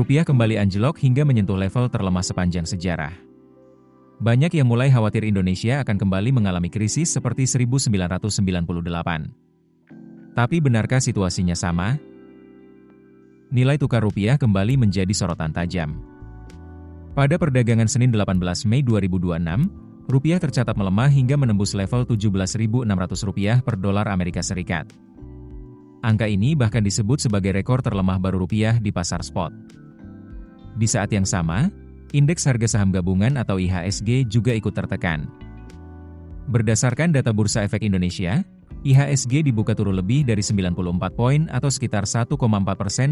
rupiah kembali anjlok hingga menyentuh level terlemah sepanjang sejarah. Banyak yang mulai khawatir Indonesia akan kembali mengalami krisis seperti 1998. Tapi benarkah situasinya sama? Nilai tukar rupiah kembali menjadi sorotan tajam. Pada perdagangan Senin 18 Mei 2026, rupiah tercatat melemah hingga menembus level Rp17.600 per dolar Amerika Serikat. Angka ini bahkan disebut sebagai rekor terlemah baru rupiah di pasar spot. Di saat yang sama, indeks harga saham gabungan atau IHSG juga ikut tertekan. Berdasarkan data Bursa Efek Indonesia, IHSG dibuka turun lebih dari 94 poin atau sekitar 1,4%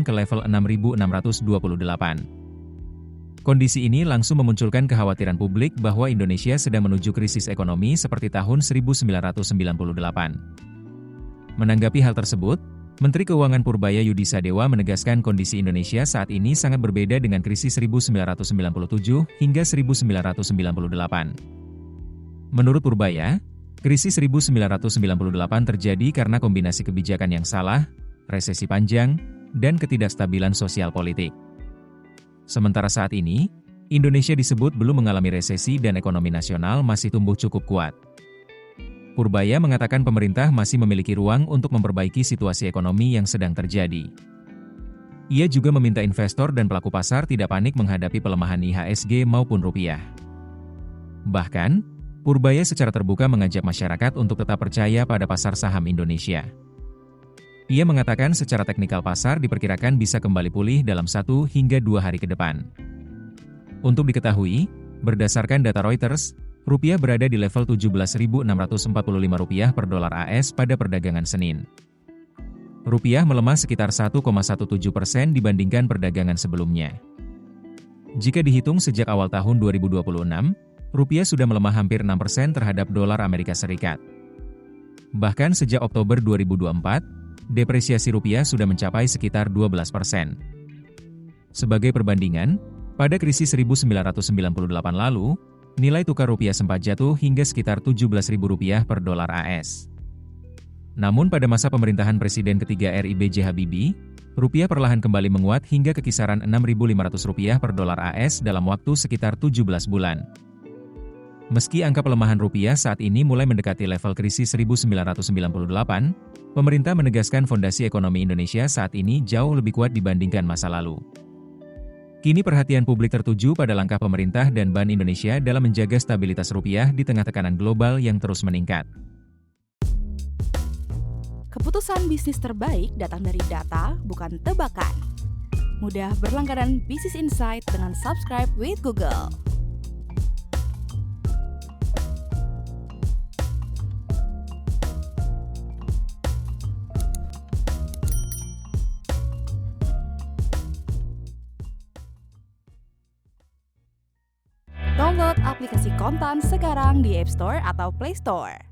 ke level 6.628. Kondisi ini langsung memunculkan kekhawatiran publik bahwa Indonesia sedang menuju krisis ekonomi seperti tahun 1998. Menanggapi hal tersebut, Menteri Keuangan Purbaya Yudisadewa menegaskan kondisi Indonesia saat ini sangat berbeda dengan krisis 1997 hingga 1998. Menurut Purbaya, krisis 1998 terjadi karena kombinasi kebijakan yang salah, resesi panjang, dan ketidakstabilan sosial politik. Sementara saat ini, Indonesia disebut belum mengalami resesi dan ekonomi nasional masih tumbuh cukup kuat. Purbaya mengatakan pemerintah masih memiliki ruang untuk memperbaiki situasi ekonomi yang sedang terjadi. Ia juga meminta investor dan pelaku pasar tidak panik menghadapi pelemahan IHSG maupun rupiah. Bahkan, Purbaya secara terbuka mengajak masyarakat untuk tetap percaya pada pasar saham Indonesia. Ia mengatakan secara teknikal pasar diperkirakan bisa kembali pulih dalam 1 hingga 2 hari ke depan. Untuk diketahui, berdasarkan data Reuters, rupiah berada di level Rp17.645 per dolar AS pada perdagangan Senin. Rupiah melemah sekitar 1,17% dibandingkan perdagangan sebelumnya. Jika dihitung sejak awal tahun 2026, rupiah sudah melemah hampir 6% terhadap dolar Amerika Serikat. Bahkan sejak Oktober 2024, depresiasi rupiah sudah mencapai sekitar 12%. Sebagai perbandingan, pada krisis 1998 lalu, nilai tukar rupiah sempat jatuh hingga sekitar Rp17.000 per dolar AS. Namun pada masa pemerintahan Presiden ketiga RI B.J. Habibie, rupiah perlahan kembali menguat hingga ke kisaran Rp6.500 per dolar AS dalam waktu sekitar 17 bulan. Meski angka pelemahan rupiah saat ini mulai mendekati level krisis 1998, pemerintah menegaskan fondasi ekonomi Indonesia saat ini jauh lebih kuat dibandingkan masa lalu. Kini perhatian publik tertuju pada langkah pemerintah dan Bank Indonesia dalam menjaga stabilitas rupiah di tengah tekanan global yang terus meningkat. Keputusan bisnis terbaik datang dari data, bukan tebakan. Mudah berlangganan Business Insight dengan subscribe with Google. Download aplikasi Kontan sekarang di App Store atau Play Store.